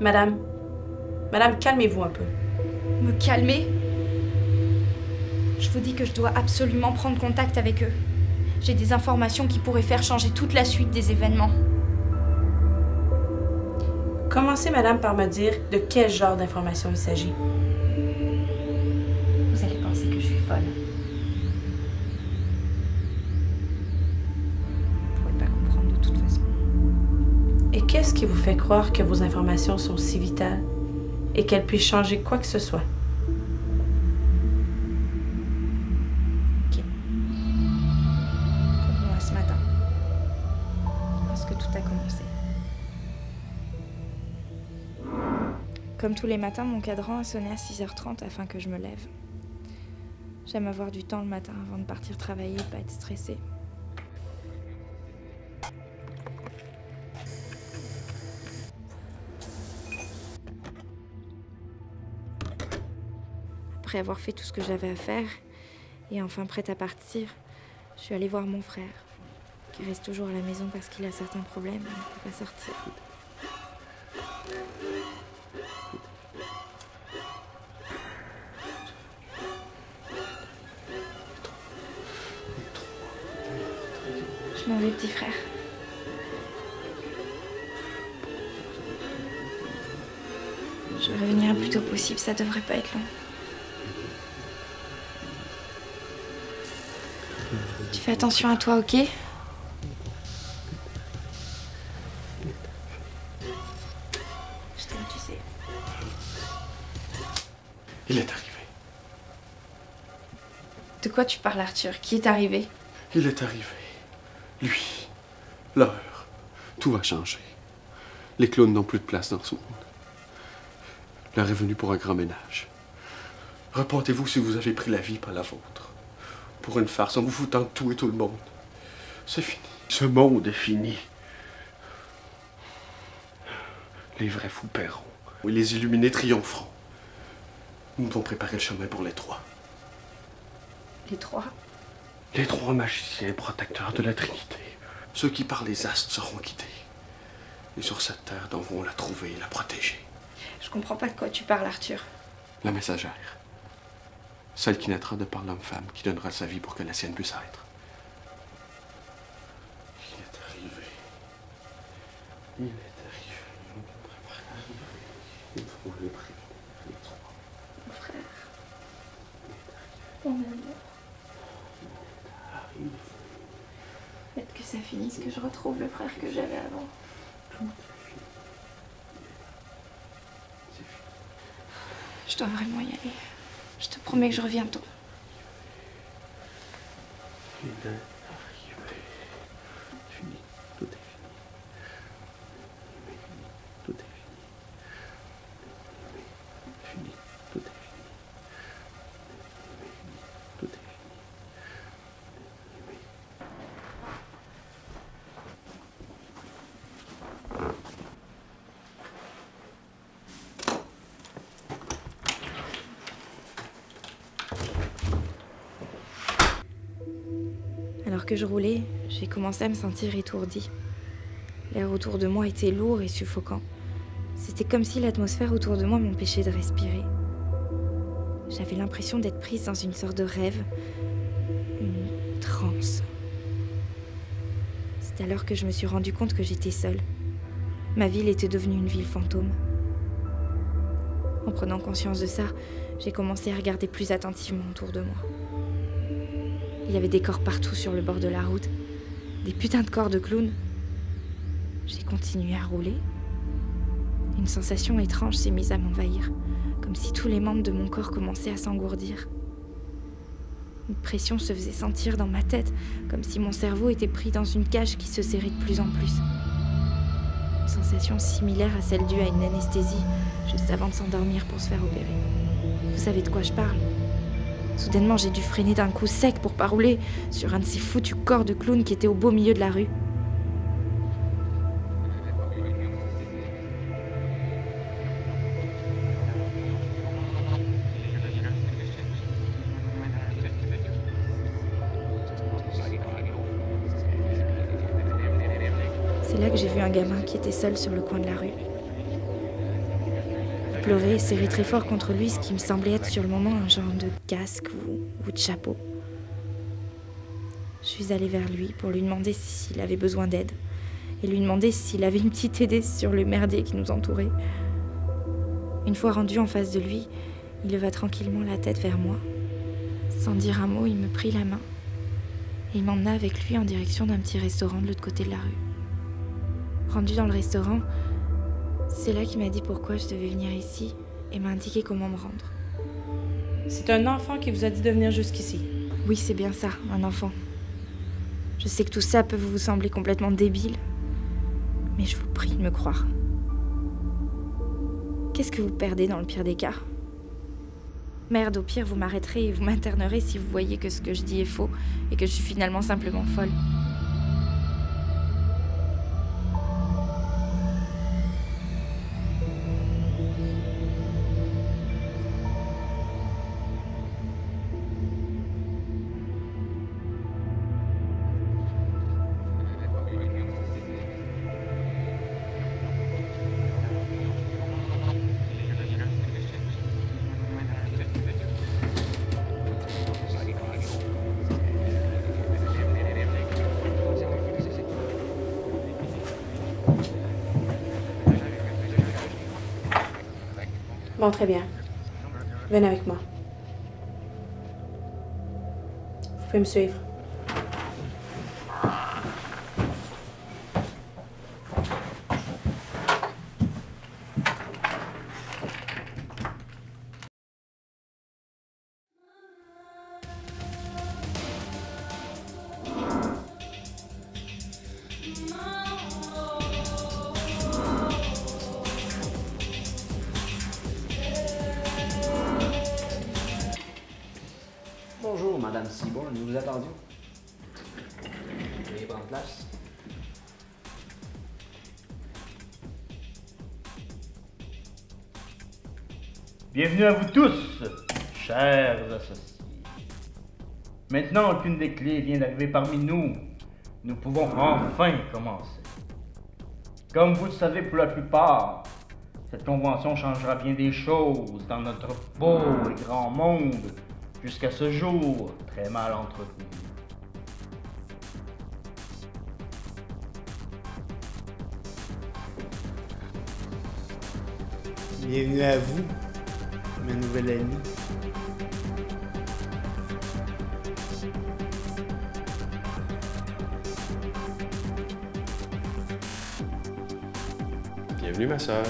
Madame, calmez-vous un peu. Me calmer? Je vous dis que je dois absolument prendre contact avec eux. J'ai des informations qui pourraient faire changer toute la suite des événements. Commencez, madame, par me dire de quel genre d'informations il s'agit. Vous allez penser que je suis folle. Vous ne pouvez pas comprendre de toute façon. Et qu'est-ce qui vous fait croire que vos informations sont si vitales et qu'elles puissent changer quoi que ce soit? Ok. Revenons à ce matin. Lorsque tout a commencé. Comme tous les matins, mon cadran a sonné à 6h30 afin que je me lève. J'aime avoir du temps le matin avant de partir travailler et pas être stressée. Après avoir fait tout ce que j'avais à faire et enfin prête à partir, je suis allée voir mon frère, qui reste toujours à la maison parce qu'il a certains problèmes et ne peut pas sortir. Je m'en vais, petit frère. Je vais revenir le plus tôt possible, ça devrait pas être long. Tu fais attention à toi, ok? Je t'aime, tu sais. Il est arrivé. De quoi tu parles, Arthur? Qui est arrivé? Il est arrivé. Lui. L'heure. Tout va changer. Les clowns n'ont plus de place dans ce monde. L'heure est venue pour un grand ménage. Repentez-vous si vous avez pris la vie, pas la vôtre. Pour une farce, en vous foutant de tout et tout le monde. C'est fini. Ce monde est fini. Les vrais fous paieront. Et les illuminés triompheront. Nous devons préparer le chemin pour les trois. Les trois? Les trois magiciens protecteurs de la Trinité. Ceux qui par les astres seront guidés. Et sur cette terre devront la trouver et la protéger. Je comprends pas de quoi tu parles, Arthur. La messagère. Celle qui naîtra de par l'homme-femme qui donnera sa vie pour que la sienne puisse être. Il est arrivé. Il est arrivé. Il faut le prier. Les trois. Mon frère. Mon amour. Faites que ça finisse, que je retrouve le frère que j'avais avant. Je dois vraiment y aller. Je te promets que je reviens tôt. Il est arrivé. Fini. Tout est fini. Tout est fini. Fini. Tout est fini. Tout est fini. Alors que je roulais, j'ai commencé à me sentir étourdie. L'air autour de moi était lourd et suffocant. C'était comme si l'atmosphère autour de moi m'empêchait de respirer. J'avais l'impression d'être prise dans une sorte de rêve, une transe. C'est alors que je me suis rendu compte que j'étais seule. Ma ville était devenue une ville fantôme. En prenant conscience de ça, j'ai commencé à regarder plus attentivement autour de moi. Il y avait des corps partout sur le bord de la route, des putains de corps de clowns. J'ai continué à rouler. Une sensation étrange s'est mise à m'envahir, comme si tous les membres de mon corps commençaient à s'engourdir. Une pression se faisait sentir dans ma tête, comme si mon cerveau était pris dans une cage qui se serrait de plus en plus. Une sensation similaire à celle due à une anesthésie, juste avant de s'endormir pour se faire opérer. Vous savez de quoi je parle? Soudainement, j'ai dû freiner d'un coup sec pour pas rouler sur un de ces foutus corps de clowns qui était au beau milieu de la rue. C'est là que j'ai vu un gamin qui était seul sur le coin de la rue. pleurer et serrer très fort contre lui ce qui me semblait être sur le moment un genre de casque ou de chapeau. Je suis allée vers lui pour lui demander s'il avait besoin d'aide et lui demander s'il avait une petite idée sur le merdier qui nous entourait. Une fois rendu en face de lui, il leva tranquillement la tête vers moi. Sans dire un mot, il me prit la main et il m'emmena avec lui en direction d'un petit restaurant de l'autre côté de la rue. Rendu dans le restaurant, c'est là qu'il m'a dit pourquoi je devais venir ici et m'a indiqué comment me rendre. C'est un enfant qui vous a dit de venir jusqu'ici. Oui, c'est bien ça, un enfant. Je sais que tout ça peut vous sembler complètement débile, mais je vous prie de me croire. Qu'est-ce que vous perdez dans le pire des cas ? Merde, au pire, vous m'arrêterez et vous m'internerez si vous voyez que ce que je dis est faux et que je suis finalement simplement folle. Bon, très bien. Venez avec moi. Vous pouvez me suivre. Bonjour, Madame Seaborn, nous vous attendions. Veuillez prendre place. Bienvenue à vous tous, chers associés. Maintenant qu'une des clés vient d'arriver parmi nous, nous pouvons enfin commencer. Comme vous le savez pour la plupart, cette convention changera bien des choses dans notre beau et grand monde, jusqu'à ce jour très mal entretenu. Bienvenue à vous, ma nouvelle amie. Bienvenue, ma sœur.